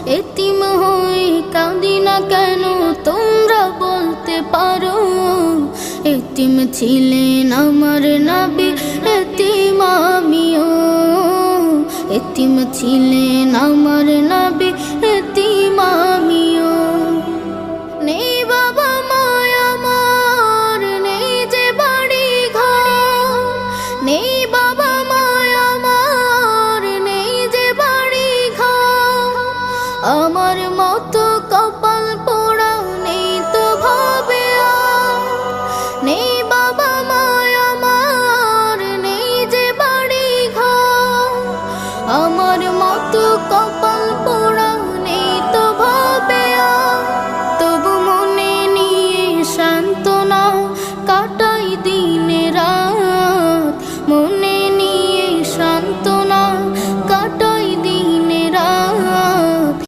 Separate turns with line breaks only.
এতিম হয়ে কাঁদি না কেন তোমরা বলতে পারো। এতিম ছিলেন আমার নবী, এতিম আমিও। এতিম ছিলেন আমার নবী, এতিম আমিও। নেই বাবা মায় আমার, নেই যে বাড়ি ঘর। নেই বাবা মায় আমার, নেই যে বাড়ি ঘর। আমার মতো কপাল